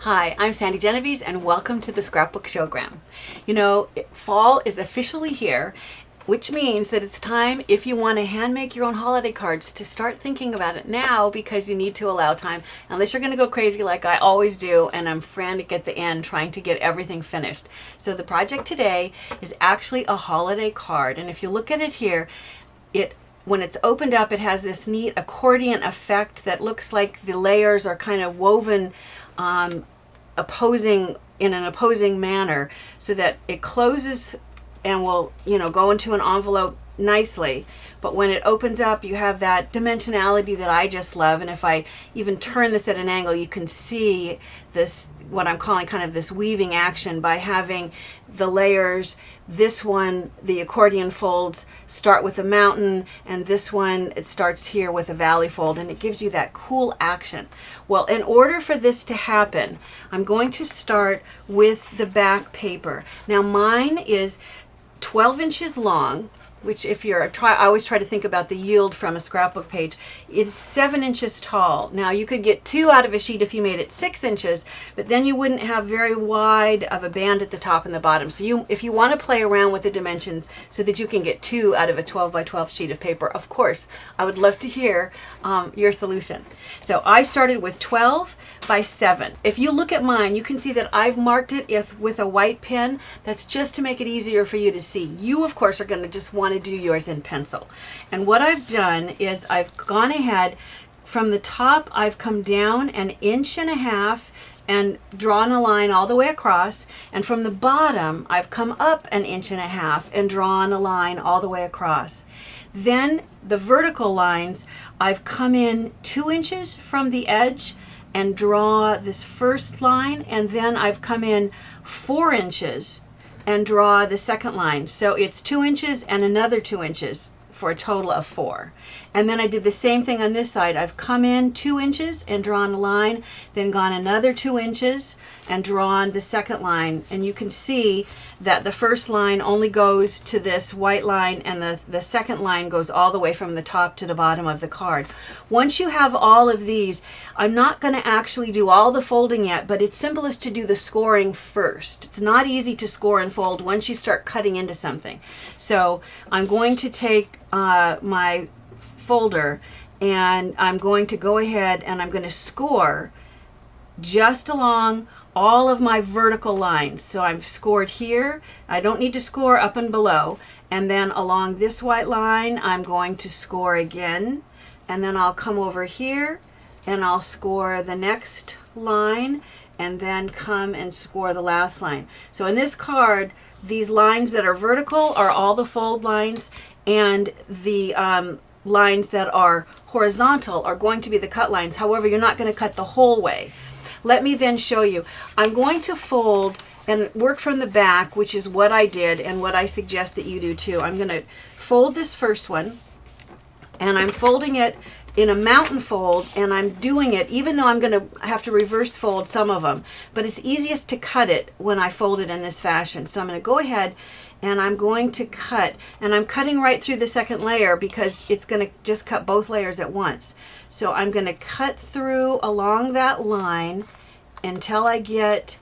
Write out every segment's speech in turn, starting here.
Hi, I'm Sandi Genovese and welcome to the Scrapbook Showgram. You know, fall is officially here, which means that it's time, if you want to hand make your own holiday cards, to start thinking about it now because you need to allow time, unless you're going to go crazy like I always do and I'm frantic at the end trying to get everything finished. So the project today is actually a holiday card, and if you look at it here, when it's opened up, it has this neat accordion effect that looks like the layers are kind of woven opposing in an opposing manner, so that it closes and will, go into an envelope nicely. But when it opens up, you have that dimensionality that I just love. And if I even turn this at an angle, you can see this, what I'm calling kind of this weaving action, by having the layers. This one, the accordion folds start with a mountain, and this one, it starts here with a valley fold, and it gives you that cool action. Well, in order for this to happen, I'm going to start with the back paper. Now mine is 12 inches long, which if I always try to think about the yield from a scrapbook page. It's 7 inches tall. Now you could get 2 out of a sheet if you made it 6 inches, but then you wouldn't have very wide of a band at the top and the bottom. So if you want to play around with the dimensions so that you can get 2 out of a 12 by 12 sheet of paper, of course, I would love to hear your solution. So I started with 12 by 7. If you look at mine, you can see that I've marked it with a white pen. That's just to make it easier for you to see. You, of course, are going to just want to do yours in pencil. And what I've done is I've gone ahead from the top. I've come down 1.5 inches and drawn a line all the way across, and from the bottom I've come up 1.5 inches and drawn a line all the way across. Then the vertical lines, I've come in 2 inches from the edge and draw this first line, and then I've come in 4 inches and draw the second line. So it's 2 inches and another 2 inches for a total of 4. And then I did the same thing on this side. I've come in 2 inches and drawn a line, then gone another 2 inches and drawn the second line. And you can see that the first line only goes to this white line, and the second line goes all the way from the top to the bottom of the card. Once you have all of these, I'm not going to actually do all the folding yet, but it's simplest to do the scoring first. It's not easy to score and fold once you start cutting into something. So I'm going to take my folder, and I'm going to go ahead and I'm going to score just along all of my vertical lines. So I've scored here. I don't need to score up and below. And then along this white line, I'm going to score again. And then I'll come over here and I'll score the next line, and then come and score the last line. So in this card, these lines that are vertical are all the fold lines, and the lines that are horizontal are going to be the cut lines. However, you're not going to cut the whole way. Let me then show you. I'm going to fold and work from the back, which is what I did and what I suggest that you do too. I'm going to fold this first one, and I'm folding it in a mountain fold, and I'm doing it even though I'm going to have to reverse fold some of them, but it's easiest to cut it when I fold it in this fashion. So I'm going to go ahead and I'm going to cut, and I'm cutting right through the second layer because it's going to just cut both layers at once. So I'm going to cut through along that line until I get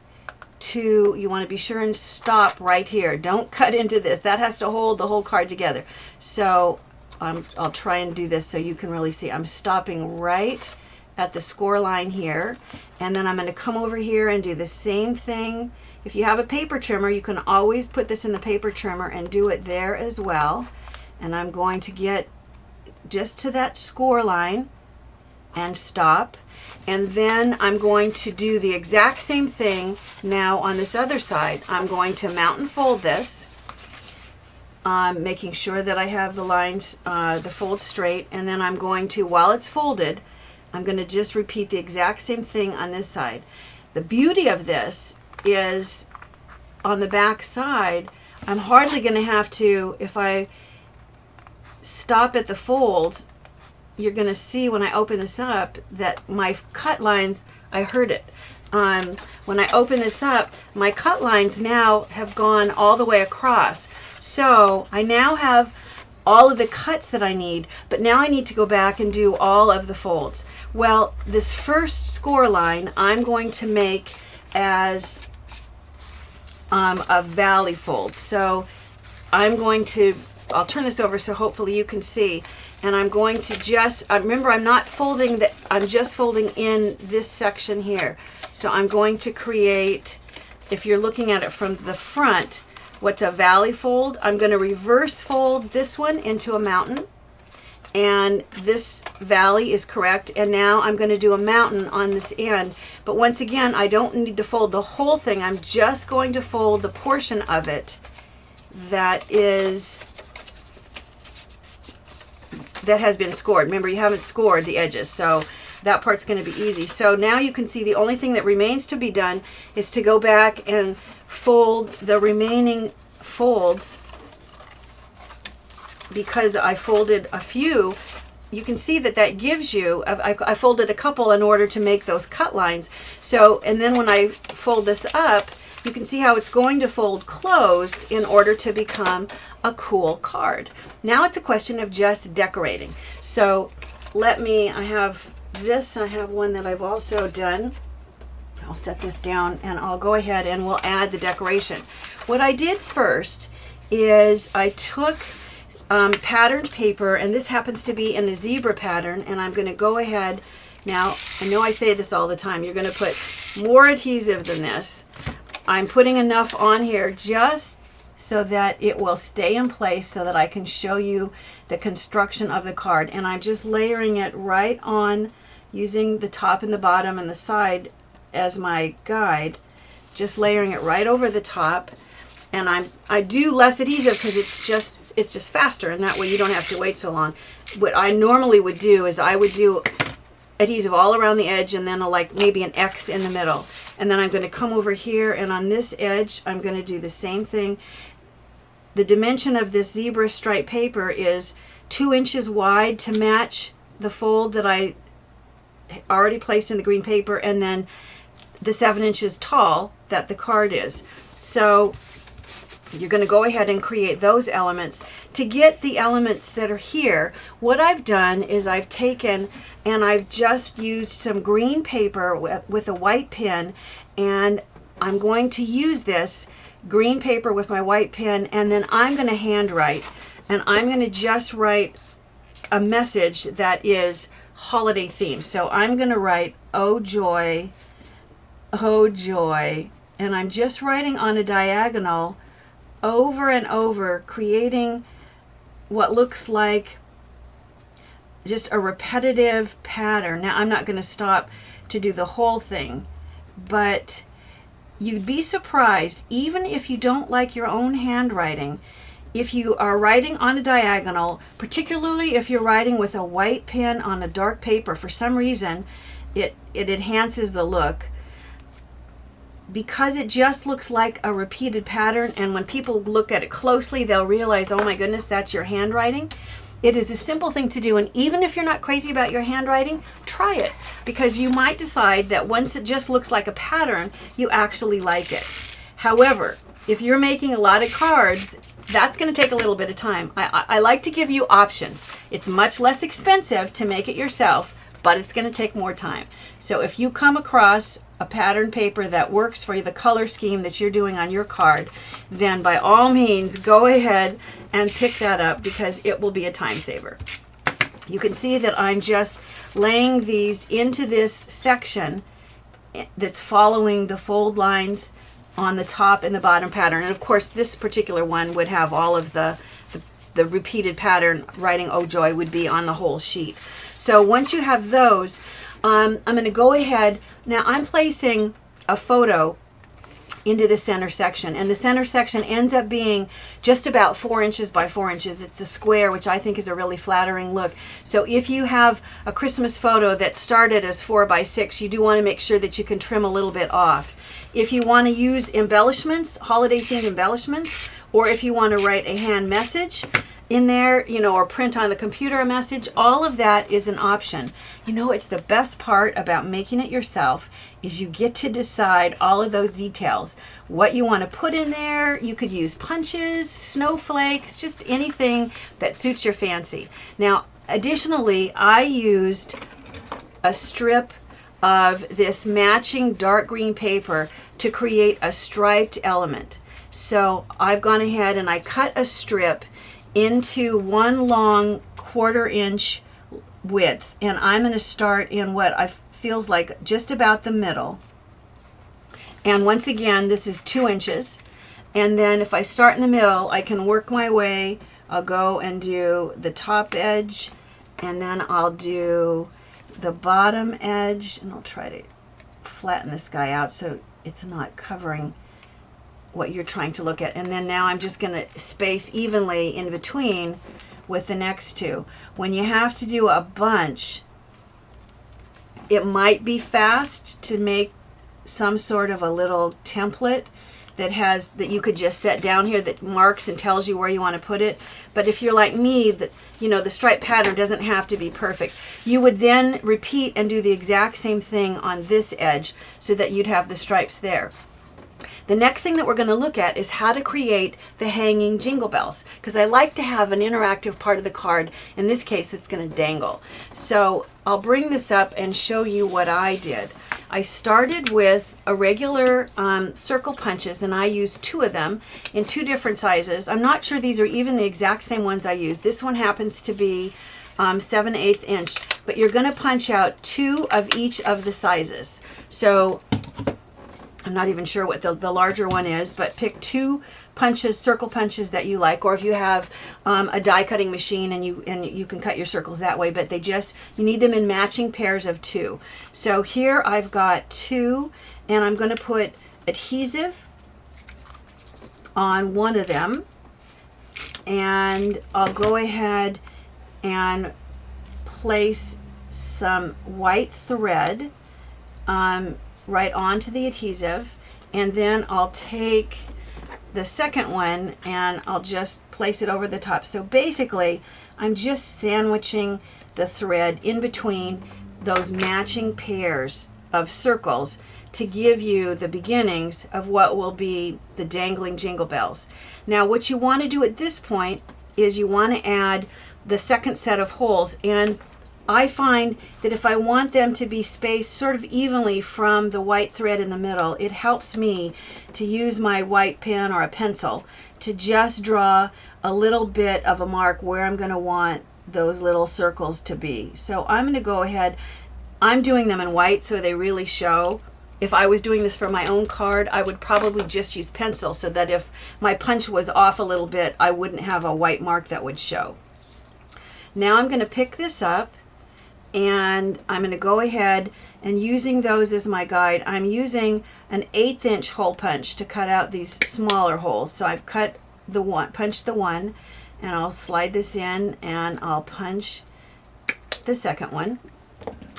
to, you want to be sure and stop right here. Don't cut into this. That has to hold the whole card together. So I'll try and do this so you can really see. I'm stopping right at the score line here, and then I'm going to come over here and do the same thing. If you have a paper trimmer, you can always put this in the paper trimmer and do it there as well. And I'm going to get just to that score line and stop. And then I'm going to do the exact same thing now on this other side. I'm going to mountain fold this, making sure that I have the lines, the fold straight, and then I'm going to, while it's folded, I'm going to just repeat the exact same thing on this side. The beauty of this is on the back side, I'm hardly going to have to, if I stop at the folds, you're going to see when I open this up that my cut lines, I heard it. When I open this up, my cut lines now have gone all the way across. So I now have all of the cuts that I need, but now I need to go back and do all of the folds. Well, this first score line, I'm going to make as a valley fold. So I'll turn this over so hopefully you can see. And I'm going to just, remember I'm not folding, I'm just folding in this section here. So I'm going to create, if you're looking at it from the front, what's a valley fold, I'm going to reverse fold this one into a mountain. And this valley is correct. And now I'm going to do a mountain on this end. But once again, I don't need to fold the whole thing. I'm just going to fold the portion of it that has been scored. Remember, you haven't scored the edges, so that part's going to be easy. So now you can see the only thing that remains to be done is to go back and fold the remaining folds. Because I folded a few, you can see that gives you, I folded a couple in order to make those cut lines. So, and then when I fold this up, you can see how it's going to fold closed in order to become a cool card. Now it's a question of just decorating. So I have this, I have one that I've also done. I'll set this down and I'll go ahead and we'll add the decoration. What I did first is I took patterned paper, and this happens to be in a zebra pattern, and I'm going to go ahead now. I know I say this all the time, you're going to put more adhesive than this. I'm putting enough on here just so that it will stay in place so that I can show you the construction of the card. And I'm just layering it right on, using the top and the bottom and the side as my guide, just layering it right over the top. And I do less adhesive because it's just faster, and that way you don't have to wait so long. What I normally would do is I would do adhesive all around the edge and then like maybe an X in the middle. And then I'm going to come over here, and on this edge I'm going to do the same thing. The dimension of this zebra stripe paper is 2 inches wide to match the fold that I already placed in the green paper, and then the 7 inches tall that the card is. So you're going to go ahead and create those elements. To get the elements that are here, what I've done is I've taken and I've just used some green paper with a white pen, and I'm going to use this green paper with my white pen, and then I'm going to handwrite, and I'm going to just write a message that is holiday themed. So I'm going to write, oh joy, and I'm just writing on a diagonal over and over, creating what looks like just a repetitive pattern. Now I'm not going to stop to do the whole thing, but you'd be surprised, even if you don't like your own handwriting, if you are writing on a diagonal, particularly if you're writing with a white pen on a dark paper, for some reason it enhances the look, because it just looks like a repeated pattern. And when people look at it closely, they'll realize, oh my goodness, that's your handwriting. It is a simple thing to do, and even if you're not crazy about your handwriting, try it, because you might decide that once it just looks like a pattern, you actually like it. However, if you're making a lot of cards, that's going to take a little bit of time. I like to give you options. It's much less expensive to make it yourself, but it's going to take more time. So if you come across a pattern paper that works for the color scheme that you're doing on your card, then by all means go ahead and pick that up, because it will be a time saver. You can see that I'm just laying these into this section that's following the fold lines on the top and the bottom pattern. And of course this particular one would have all of the repeated pattern, writing oh joy would be on the whole sheet. So once you have those, I'm going to go ahead. Now I'm placing a photo into the center section, and the center section ends up being just about 4 inches by 4 inches. It's a square, which I think is a really flattering look. So if you have a Christmas photo that started as 4 by 6, you do want to make sure that you can trim a little bit off. If you want to use embellishments, holiday themed embellishments, or if you want to write a hand message in there, or print on the computer a message, all of that is an option. It's the best part about making it yourself is you get to decide all of those details, what you want to put in there. You could use punches, snowflakes, just anything that suits your fancy. Now, additionally, I used a strip of this matching dark green paper to create a striped element. So I've gone ahead and I cut a strip into one long 1/4 inch width, and I'm going to start in what feels like just about the middle. And once again, this is 2 inches. And then if I start in the middle, I can work my way. I'll go and do the top edge, and then I'll do the bottom edge, and I'll try to flatten this guy out so it's not covering what you're trying to look at. And then now I'm just going to space evenly in between with the next two. When you have to do a bunch, it might be fast to make some sort of a little template that you could just set down here that marks and tells you where you want to put it. But if you're like me, that the stripe pattern doesn't have to be perfect. You would then repeat and do the exact same thing on this edge so that you'd have the stripes there. The next thing that we're going to look at is how to create the hanging jingle bells, because I like to have an interactive part of the card. In this case, it's going to dangle. So I'll bring this up and show you what I did. I started with a regular circle punches, and I used 2 of them in 2 different sizes. I'm not sure these are even the exact same ones I used. This one happens to be 7/8 inch, but you're going to punch out 2 of each of the sizes. So I'm not even sure what the larger one is, but pick 2 punches, circle punches that you like, or if you have a die cutting machine and you can cut your circles that way, but you need them in matching pairs of 2. So here I've got 2, and I'm going to put adhesive on one of them, and I'll go ahead and place some white thread right onto the adhesive, and then I'll take the second one and I'll just place it over the top. So basically I'm just sandwiching the thread in between those matching pairs of circles to give you the beginnings of what will be the dangling jingle bells. Now what you want to do at this point is you want to add the second set of holes, and I find that if I want them to be spaced sort of evenly from the white thread in the middle, it helps me to use my white pen or a pencil to just draw a little bit of a mark where I'm going to want those little circles to be. So I'm going to go ahead, I'm doing them in white so they really show. If I was doing this for my own card, I would probably just use pencil so that if my punch was off a little bit, I wouldn't have a white mark that would show. Now I'm going to pick this up, and I'm going to go ahead and using those as my guide, I'm using an 1/8 inch hole punch to cut out these smaller holes. So I've punched the one, and I'll slide this in and I'll punch the second one.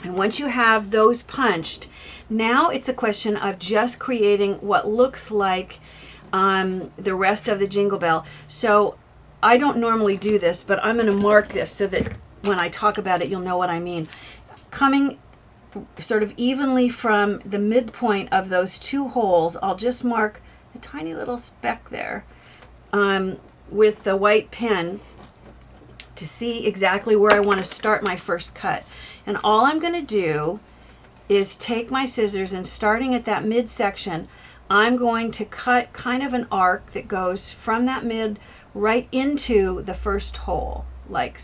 And once you have those punched, now it's a question of just creating what looks like the rest of the jingle bell. So I don't normally do this, but I'm going to mark this so that when I talk about it, you'll know what I mean. Coming sort of evenly from the midpoint of those 2 holes, I'll just mark a tiny little speck there with the white pen to see exactly where I want to start my first cut. And all I'm going to do is take my scissors, and starting at that midsection, I'm going to cut kind of an arc that goes from that mid right into the first hole, like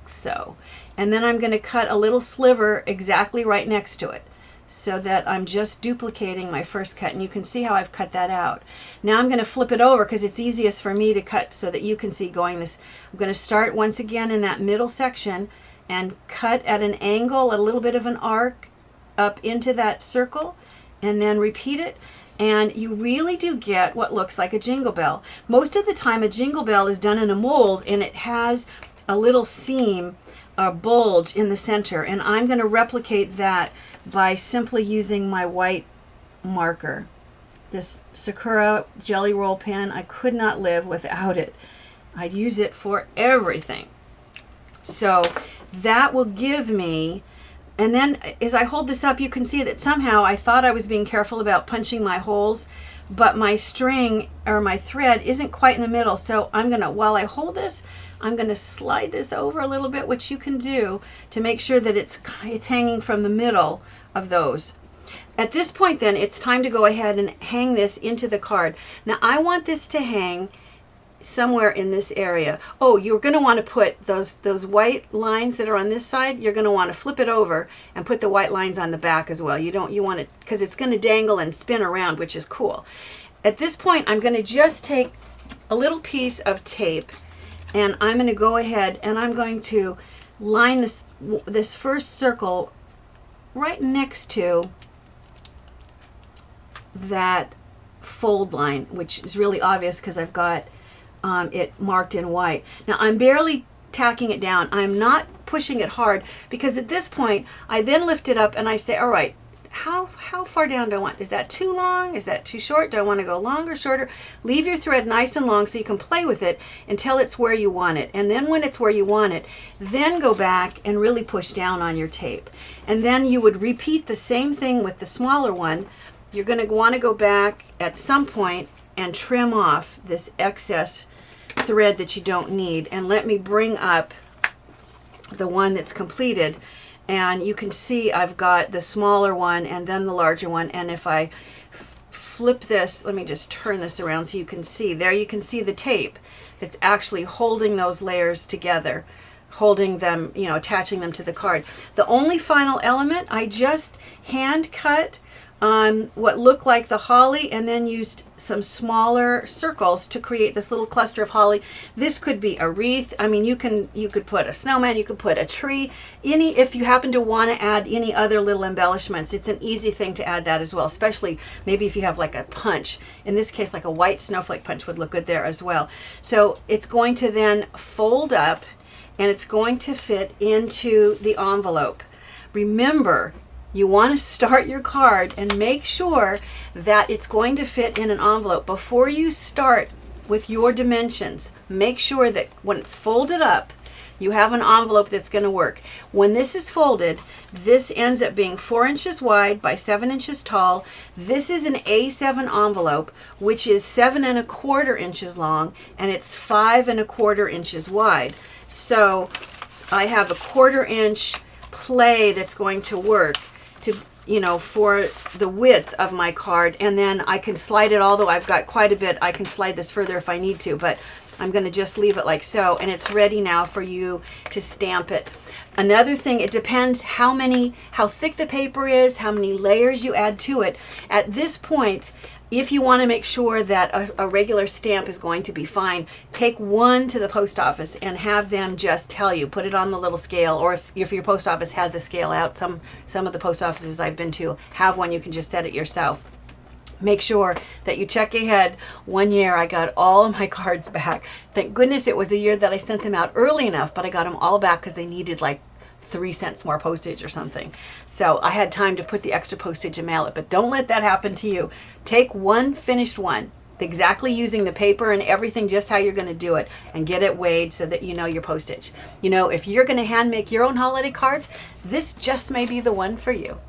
so. And then I'm going to cut a little sliver exactly right next to it so that I'm just duplicating my first cut, and you can see how I've cut that out. Now I'm going to flip it over because it's easiest for me to cut so that you can see going this. I'm going to start once again in that middle section and cut at an angle, a little bit of an arc up into that circle, and then repeat it. And you really do get what looks like a jingle bell. Most of the time a jingle bell is done in a mold, and it has a little seam, a bulge in the center, and I'm going to replicate that by simply using my white marker. This Sakura Jelly Roll pen, I could not live without it. I'd use it for everything. So that will give me, and then as I hold this up, you can see that somehow I thought I was being careful about punching my holes, but my string or my thread isn't quite in the middle. So I'm going to, while I hold this, I'm going to slide this over a little bit, which you can do to make sure that it's hanging from the middle of those. At this point then, it's time to go ahead and hang this into the card. Now I want this to hang somewhere in this area. Oh, you're going to want to put those white lines that are on this side, you're going to want to flip it over and put the white lines on the back as well. You want it, because it's going to dangle and spin around, which is cool. At this point, I'm going to just take a little piece of tape, and I'm going to go ahead and I'm going to line this first circle right next to that fold line, which is really obvious because I've got it marked in white. Now I'm barely tacking it down. I'm not pushing it hard, because at this point I then lift it up and I say, all right, how far down do I want? Is that too long? Is that too short? Do I want to go longer, shorter? Leave your thread nice and long so you can play with it until it's where you want it. And then when it's where you want it, then go back and really push down on your tape. And then you would repeat the same thing with the smaller one. You're going to want to go back at some point and trim off this excess thread that you don't need. And let me bring up the one that's completed. And you can see I've got the smaller one and then the larger one. And if I flip this, let me just turn this around so you can see. There you can see the tape that's actually holding those layers together, holding them, attaching them to the card. The only final element, I just hand cut what looked like the holly and then used some smaller circles to create this little cluster of holly. This could be a wreath. I mean, you could put a snowman, you could put a tree, if you happen to want to add any other little embellishments, it's an easy thing to add that as well, especially maybe if you have like a punch. In this case, like a white snowflake punch would look good there as well. So it's going to then fold up and it's going to fit into the envelope. Remember, you want to start your card and make sure that it's going to fit in an envelope. Before you start with your dimensions, make sure that when it's folded up, you have an envelope that's going to work. When this is folded, this ends up being 4 inches wide by 7 inches tall. This is an A7 envelope, which is 7 1/4 inches long, and it's 5 1/4 inches wide. So I have a 1/4 inch play that's going to work to for the width of my card, and then I can slide it, although I've got quite a bit, I can slide this further if I need to, but I'm going to just leave it like so, and it's ready now for you to stamp it. Another thing, it depends how thick the paper is, how many layers you add to it. At this point, if you want to make sure that a regular stamp is going to be fine, take one to the post office and have them just tell you, put it on the little scale, or if your post office has a scale out, some of the post offices I've been to have one, you can just set it yourself. Make sure that you check ahead. One year I got all of my cards back. Thank goodness it was a year that I sent them out early enough, but I got them all back because they needed like 3 cents more postage or something. So I had time to put the extra postage and mail it, but don't let that happen to you. Take one finished one, exactly using the paper and everything, just how you're going to do it, and get it weighed so that you know your postage. If you're going to hand make your own holiday cards, this just may be the one for you.